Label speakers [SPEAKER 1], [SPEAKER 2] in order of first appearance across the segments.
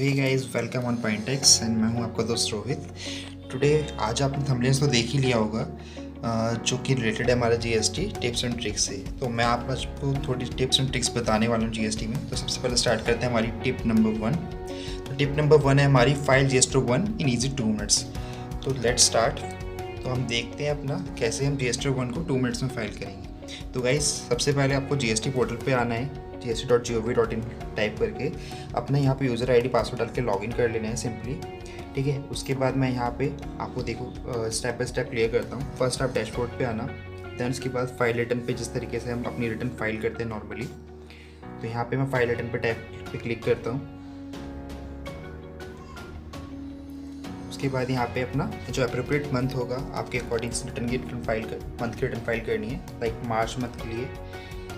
[SPEAKER 1] Hey guys, welcome on Pointex and मैं हूं आपका दोस्त रोहित। टुडे आज आपने थंबनेल्स तो देख ही लिया होगा, जो कि रिलेटेड है हमारा जीएसटी टिप्स एंड ट्रिक्स से। तो मैं आपको थोड़ी टिप्स एंड ट्रिक्स बताने वाला हूं जीएसटी में। तो सबसे पहले स्टार्ट करते हैं हमारी टिप नंबर 1। तो टिप नंबर 1 है हमारी फाइल जीएसटी 1 इन ईजी 2 मिनट्स। तो लेट्स स्टार्ट। तो हम देखते हैं अपना कैसे हम जीएसटी 1 को 2 मिनट्स में फाइल करेंगे। तो गाइस, सबसे पहले आपको जीएसटी पोर्टल पे आना है, gst.gov.in टाइप करके अपना यहाँ पे यूज़र आईडी पासवर्ड डाल के लॉगिन कर लेना है सिंपली। ठीक है, उसके बाद मैं यहाँ पे आपको देखो स्टेप बाय स्टेप क्लियर करता हूँ। फर्स्ट आप डैशबोर्ड पे आना, देन उसके बाद फाइल रिटर्न पे जिस तरीके से हम अपनी रिटर्न फाइल करते हैं नॉर्मली। तो यहाँ पे मैं फाइल रिटर्न पे टैप पे क्लिक करता हूँ। उसके बाद यहाँ पे अपना जो अप्रोप्रिएट मंथ होगा आपके अकॉर्डिंग रिटर्न की मंथ की रिटर्न फाइल करनी है, लाइक मार्च मंथ के लिए।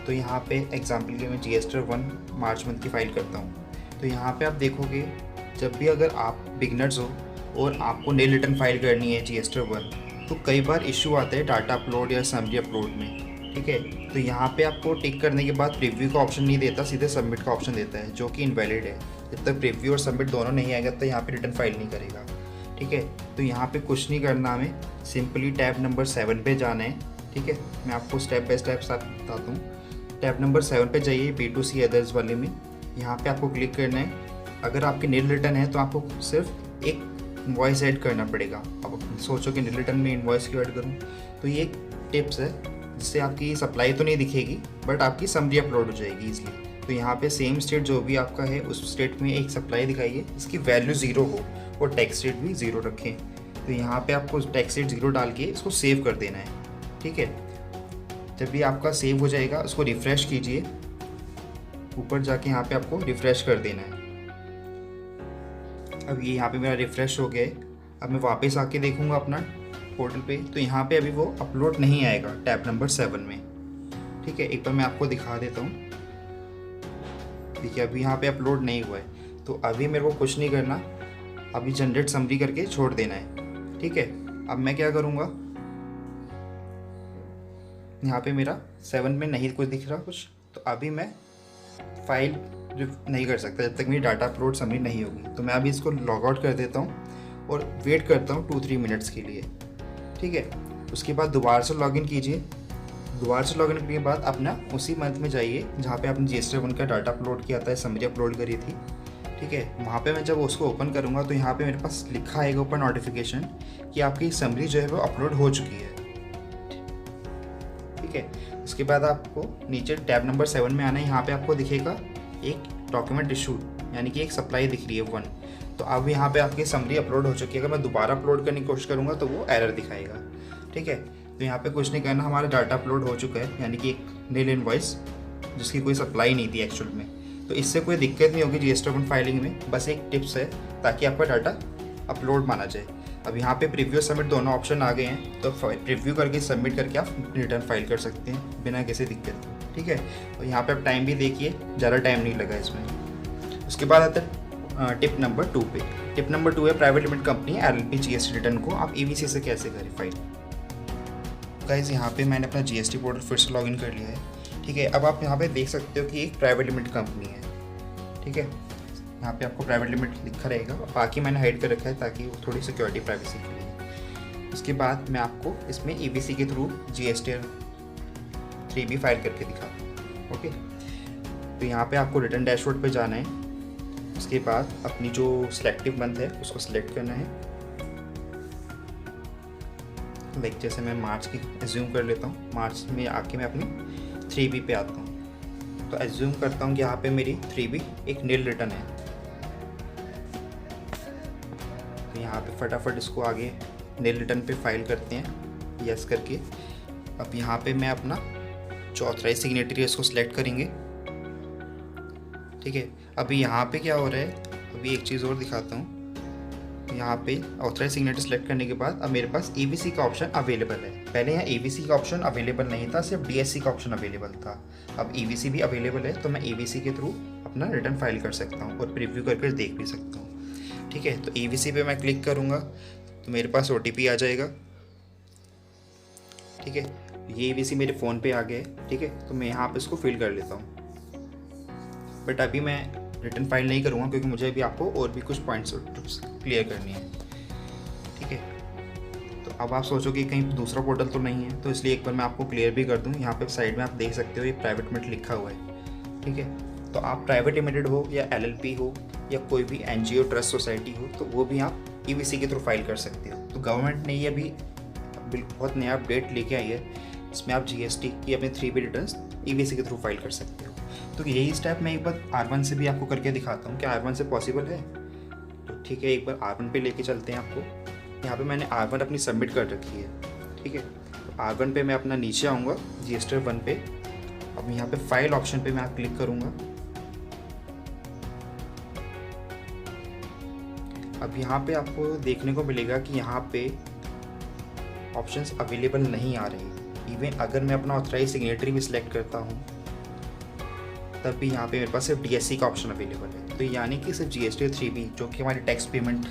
[SPEAKER 1] तो यहाँ पे एग्जांपल के मैं जीएसटी 1 मार्च मंथ की फ़ाइल करता हूँ। तो यहाँ पे आप देखोगे, जब भी अगर आप बिगनर्स हो और आपको नई रिटर्न फाइल करनी है जीएसटी 1, तो कई बार इशू आता है डाटा अपलोड या समरी अपलोड में। ठीक है, तो यहाँ पे आपको टिक करने के बाद प्रीव्यू का ऑप्शन नहीं देता, सीधे सबमिट का ऑप्शन देता है, जो कि इनवैलिड है। जब तक प्रीव्यू और सबमिट दोनों नहीं आएगा तो यहाँ पे रिटर्न फाइल नहीं करेगा। ठीक है, तो यहाँ पे कुछ नहीं करना, हमें सिंपली टैब नंबर 7 पे जाना है। ठीक है, मैं आपको स्टेप बाय स्टेप साथ बताता हूँ। टैब नंबर 7 पे जाइए, B2C अदर्स वाले में। यहाँ पे आपको क्लिक करना है। अगर आपकी नील रिटर्न है तो आपको सिर्फ एक इनवॉइस ऐड करना पड़ेगा। अब सोचो कि नील रिटर्न में इनवॉइस क्यों ऐड करूँ, तो ये एक टिप्स है जिससे आपकी सप्लाई तो नहीं दिखेगी बट आपकी समरी अपलोड हो जाएगी इसलिए। तो यहाँ पे सेम स्टेट जो भी आपका है उस स्टेट में एक सप्लाई दिखाइए, इसकी वैल्यू 0 हो और टैक्स रेट भी 0 रखें। तो यहाँ पे आपको टैक्स रेट 0 डाल के इसको सेव कर देना है। ठीक है, जब भी आपका सेव हो जाएगा उसको रिफ़्रेश कीजिए, ऊपर जाके यहाँ पे आपको रिफ़्रेश कर देना है। अब ये यहाँ पे मेरा रिफ़्रेश हो गया है। अब मैं वापस आके देखूँगा अपना पोर्टल पे, तो यहाँ पे अभी वो अपलोड नहीं आएगा टैब नंबर 7 में। ठीक है, एक बार मैं आपको दिखा देता हूँ। देखिए, अभी यहाँ पे अपलोड नहीं हुआ है। तो अभी मेरे को कुछ नहीं करना, अभी जनरेट समरी करके छोड़ देना है। ठीक है, अब मैं क्या करूँगा, यहाँ पे मेरा 7 में नहीं कुछ दिख रहा कुछ, तो अभी मैं फाइल नहीं कर सकता जब तक मेरी डाटा अपलोड समरी नहीं होगी। तो मैं अभी इसको लॉग आउट कर देता हूँ और वेट करता हूँ 2-3 मिनट्स के लिए। ठीक है, उसके बाद दोबारा से लॉगिन कीजिए। दोबारा से लॉगिन करने के बाद अपना उसी मंथ में जाइए जहाँ पे आपने जीएसटी 1 का डाटा अपलोड किया था, समरी अपलोड करी थी। ठीक है, वहाँ पे मैं जब उसको ओपन करूँगा तो यहाँ पे मेरे पास लिखा आएगा ऊपर नोटिफिकेशन कि आपकी समरी जो है वो अपलोड हो चुकी है। ठीक है, उसके बाद आपको नीचे टैब नंबर 7 में आना है। यहाँ पे आपको दिखेगा एक डॉक्यूमेंट इशू, यानी कि एक सप्लाई दिख रही है 1। तो अब यहाँ पे आपकी समरी अपलोड हो चुकी है। अगर मैं दोबारा अपलोड करने की कोशिश करूँगा तो वो एरर दिखाएगा। ठीक है, तो यहाँ पे कुछ नहीं करना, हमारा डाटा अपलोड हो चुका है, यानी कि एक नील इनवॉइस जिसकी कोई सप्लाई नहीं थी एक्चुअल में। तो इससे कोई दिक्कत नहीं होगी जीएसटी 1 फाइलिंग में, बस एक टिप्स है ताकि आपका डाटा अपलोड माना जाए। अब यहाँ पे प्रीव्यू सबमिट दोनों ऑप्शन आ गए हैं, तो प्रीव्यू करके सबमिट करके आप रिटर्न फाइल कर सकते हैं बिना किसी दिक्कत। ठीक है, तो यहाँ पे आप टाइम भी देखिए, ज़्यादा टाइम नहीं लगा इसमें। उसके बाद आता है टिप नंबर 2 पे। टिप नंबर 2 है private limited company LLP GST return को आप EVC से कैसे करें फाइल। गाइस, यहाँ पे मैंने अपना जीएसटी पोर्टल फिर से लॉगिन कर लिया है। ठीक है, अब आप यहाँ पे देख सकते हो कि एक प्राइवेट लिमिटेड कंपनी है। ठीक है, यहाँ पे आपको प्राइवेट लिमिट लिखा रहेगा, बाकी मैंने हाइड कर रखा है ताकि वो थोड़ी सिक्योरिटी प्राइवेसी के लिए। उसके बाद मैं आपको इसमें EVC के थ्रू GST 3B फाइल करके दिखाता हूँ। ओके, तो यहाँ पे आपको रिटर्न डैशबोर्ड पे जाना है। उसके बाद अपनी जो सिलेक्टिव मंथ है उसको सिलेक्ट करना है। लाइक जैसे मैं मार्च की एज्यूम कर लेता हूँ, मार्च में आके मैं अपनी 3B पे आता हूँ। तो एज्यूम करता हूँ कि यहाँ पे मेरी 3B एक नील रिटर्न है। तो यहाँ पे फटाफट इसको आगे नील रिटर्न पे फाइल करते हैं, यस करके। अब यहाँ पे मैं अपना जो ऑथराइज सिग्नेटरी है इसको सिलेक्ट करेंगे। ठीक है, अभी यहाँ पे क्या हो रहा है, अभी एक चीज़ और दिखाता हूँ। यहाँ पे ऑथराइज सिग्नेटरी सेलेक्ट करने के बाद अब मेरे पास EVC का ऑप्शन अवेलेबल है। पहले यहाँ EVC का ऑप्शन अवेलेबल नहीं था, सिर्फ DSC का ऑप्शन अवेलेबल था। अब EVC भी अवेलेबल है, तो मैं EVC के थ्रू अपना रिटर्न फाइल कर सकता हूँ और प्रीव्यू करके देख भी सकता हूँ। ठीक है, तो EVC पे मैं क्लिक करूँगा तो मेरे पास OTP आ जाएगा। ठीक है, ये EVC मेरे फ़ोन पे आ गया है। ठीक है, तो मैं यहाँ पे इसको फिल कर लेता हूँ। बट अभी मैं रिटर्न फाइल नहीं करूँगा क्योंकि मुझे अभी आपको और भी कुछ पॉइंट्स और टिप्स क्लियर करनी है। ठीक है, तो अब आप सोचो कि कहीं दूसरा पोर्टल तो नहीं है, तो इसलिए एक बार मैं आपको क्लियर भी कर दूँ। यहाँ पे साइड में आप देख सकते हो ये प्राइवेट लिमिटेड लिखा हुआ है। ठीक है, तो आप प्राइवेट लिमिटेड हो या LLP हो या कोई भी NGO ट्रस्ट सोसाइटी हो, तो वो भी आप EVC के थ्रू फाइल कर सकते हो। तो गवर्नमेंट ने ये अभी बिल्कुल बहुत नया अपडेट लेके आई है, इसमें आप GST की अपने 3B रिटर्न्स EVC के थ्रू फाइल कर सकते हो। तो यही स्टेप मैं एक बार R1 से भी आपको करके दिखाता हूँ, क्या R1 से पॉसिबल है। तो ठीक है, एक बार R1 पे लेके चलते हैं आपको। यहाँ पे मैंने R1 अपनी सबमिट कर रखी है। ठीक है, तो R1 पे मैं अपना नीचे आऊँगा GST 1 पे। अब यहाँ पे फाइल ऑप्शन पे मैं क्लिक करूँगा। अब यहाँ पे आपको देखने को मिलेगा कि यहाँ पे ऑप्शंस अवेलेबल नहीं आ रहे। इवन अगर मैं अपना ऑथराइज सिग्नेटरी भी सिलेक्ट करता हूँ तब भी यहाँ पे मेरे पास सिर्फ DSC का ऑप्शन अवेलेबल है। तो यानी कि सिर्फ GST 3B जो कि हमारी टैक्स पेमेंट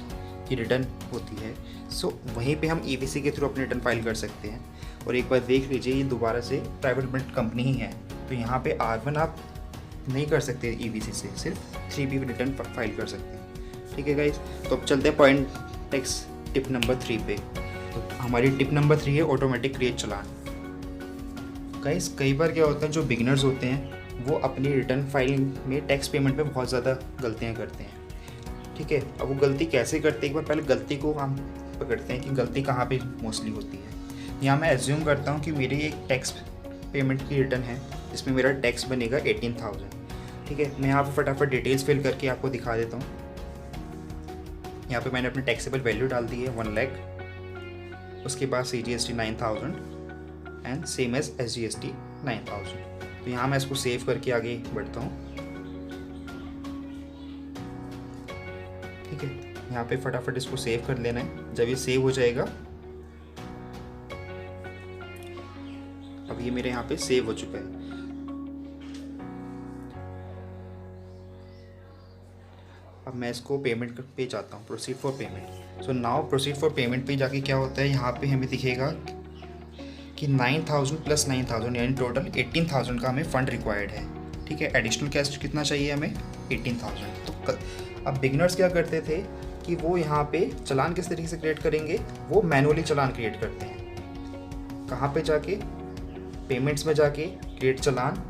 [SPEAKER 1] की रिटर्न होती है, सो वहीं पे हम EVC के थ्रू अपनी रिटर्न फाइल कर सकते हैं। और एक बार देख लीजिए, ये दोबारा से प्राइवेट लिमिटेड कंपनी ही है, तो यहाँ पे R1 आप नहीं कर सकते EVC से, सिर्फ 3B रिटर्न फाइल कर सकते हैं। ठीक है गाइस, तो अब चलते हैं पॉइंट टैक्स टिप नंबर 3 पे। तो हमारी टिप नंबर 3 है ऑटोमेटिक क्रिएट चालान। गाइस कई बार क्या होता है, जो बिगिनर्स होते हैं वो अपनी रिटर्न फाइलिंग में टैक्स पेमेंट में बहुत ज़्यादा गलतियाँ करते हैं। ठीक है, अब वो गलती कैसे करते हैं, एक बार पहले गलती को हम पकड़ते हैं कि गलती कहाँ पे मोस्टली होती है। यहाँ मैं एज्यूम करता हूँ कि मेरी एक टैक्स पेमेंट की रिटर्न है जिसमें मेरा टैक्स बनेगा 18,000। ठीक है, मैं यहाँ पर फटाफट डिटेल्स फिल करके आपको दिखा देता हूँ। यहाँ पे मैंने अपनी टैक्सेबल वैल्यू डाल दी है 1 लाख, उसके बाद CGST 9,000 and same as SGST 9,000। तो यहाँ मैं इसको सेव करके आगे बढ़ता हूँ। ठीक है, यहाँ पे फटाफट इसको सेव कर लेना है। जब ये सेव हो जाएगा, अब ये मेरे यहाँ पे सेव हो चुका है। अब मैं इसको पेमेंट पे जाता हूँ, proceed for payment. So now proceed for payment पे जाके क्या होता है, यहाँ पे हमें दिखेगा कि 9,000 प्लस 9,000 यानी टोटल 18,000 का हमें फंड रिक्वायर्ड है। ठीक है, एडिशनल कैश कितना चाहिए हमें, 18,000। तो अब बिगिनर्स क्या करते थे कि वो यहाँ पे चालान किस तरीके से क्रिएट करेंगे, वो मैनुअली चालान क्रिएट करते हैं। कहाँ पे जाके, पेमेंट्स में जाके क्रिएट चालान।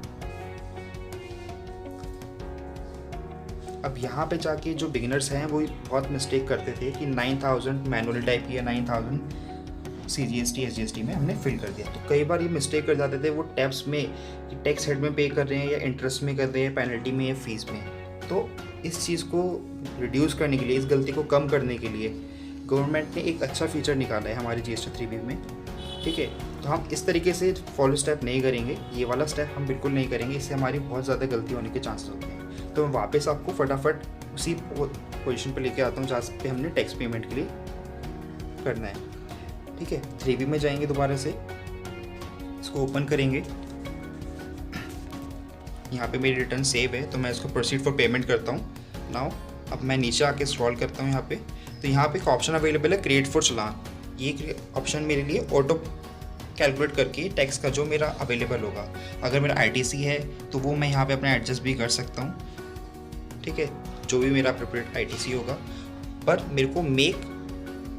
[SPEAKER 1] अब यहाँ पे जाके जो बिगिनर्स हैं वो बहुत मिस्टेक करते थे कि 9,000 मैनुअली टाइप किया, 9,000 CGST SGST में हमने फिल कर दिया। तो कई बार ये मिस्टेक कर जाते थे वो टैक्स में, कि टैक्स हेड में पे कर रहे हैं या इंटरेस्ट में कर रहे हैं, पेनल्टी में या फीस में। तो इस चीज़ को रिड्यूस करने के लिए, इस गलती को कम करने के लिए गवर्नमेंट ने एक अच्छा फीचर निकाला है हमारी GST 3B में। ठीक है, तो हम इस तरीके से फॉलो स्टेप नहीं करेंगे, ये वाला स्टेप हम बिल्कुल नहीं करेंगे, इससे हमारी बहुत ज़्यादा गलती होने के चांसेस होते हैं। तो मैं वापस आपको फटाफट उसी पोजीशन पे लेके आता हूँ जहाँ पे हमने टैक्स पेमेंट के लिए करना है। ठीक है, 3B में जाएंगे, दोबारा से इसको ओपन करेंगे। यहाँ पे मेरी रिटर्न सेव है, तो मैं इसको प्रोसीड फॉर पेमेंट करता हूँ। नाउ अब मैं नीचे आके स्क्रॉल करता हूँ यहाँ पे, तो यहाँ पे एक ऑप्शन अवेलेबल है क्रिएट फॉर चालान। ये ऑप्शन मेरे लिए ऑटो कैलकुलेट करके टैक्स का जो मेरा अवेलेबल होगा, अगर मेरा ITC है तो वो मैं यहाँ पे अपना एडजस्ट भी कर सकता हूँ। ठीक है, जो भी मेरा अप्रोप्रिएट ITC होगा, पर मेरे को मेक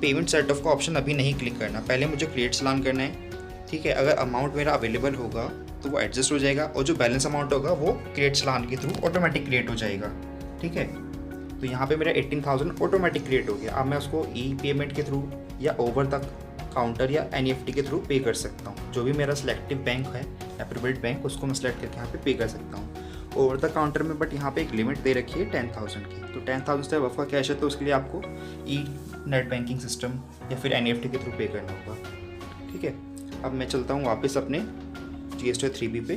[SPEAKER 1] पेमेंट सेट ऑफ का ऑप्शन अभी नहीं क्लिक करना, पहले मुझे क्रिएट चालान करना है। ठीक है, अगर अमाउंट मेरा अवेलेबल होगा तो वो एडजस्ट हो जाएगा, और जो बैलेंस अमाउंट होगा वो क्रिएट चालान के थ्रू ऑटोमेटिक क्रिएट हो जाएगा। ठीक है, तो यहाँ पे मेरा 18,000 ऑटोमेटिक क्रिएट हो गया। अब मैं उसको पेमेंट के थ्रू या ओवर द काउंटर या NEFT के थ्रू पे कर सकता हूँ। जो भी मेरा सिलेक्टिव बैंक है, अप्रूव्ड बैंक, उसको मैं सेलेक्ट करके यहाँ पे कर सकता हूँ ओवर द काउंटर में। बट यहाँ पे एक लिमिट दे रखी है 10,000 की, तो 10,000 से अबव का कैश है तो उसके लिए आपको नेट बैंकिंग सिस्टम या फिर NEFT के थ्रू पे करना होगा। ठीक है, अब मैं चलता हूँ वापस अपने GST 3B पे।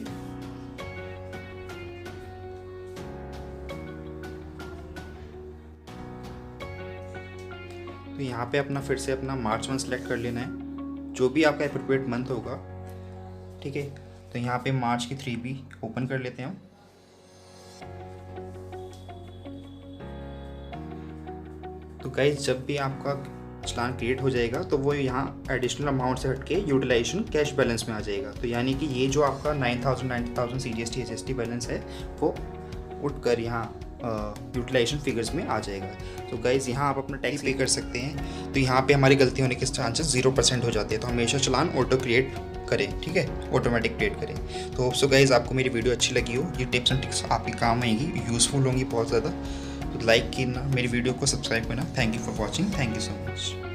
[SPEAKER 1] तो यहाँ पे अपना फिर से अपना मार्च मंथ सेलेक्ट कर लेना है, जो भी आपका एप्रोप्रिएट मंथ होगा। ठीक है, तो यहाँ पे मार्च की 3B ओपन कर लेते हैं हम। तो गाइस जब भी आपका चालान क्रिएट हो जाएगा तो वो यहाँ एडिशनल अमाउंट से हटके यूटिलाइजेशन कैश बैलेंस में आ जाएगा। तो यानी कि ये जो आपका 9,000 CGST SGST बैलेंस है वो उठकर यहाँ यूटिलाइजेशन फिगर्स में आ जाएगा। तो गाइज़ यहाँ आप अपना टैक्स पे कर सकते हैं। तो यहाँ पे हमारी गलती होने के चांसेस 0% हो जाते हैं। तो हमेशा चालान ऑटो क्रिएट करें, ठीक है, ऑटोमेटिक क्रिएट करें। तो होप सो गाइज़ आपको मेरी वीडियो अच्छी लगी हो, ये टिप्स एंड ट्रिक्स आपके काम आएंगी, यूज़फुल होंगी बहुत ज़्यादा। तो लाइक करना, मेरी वीडियो को सब्सक्राइब करना। Thank you for watching, thank you so much.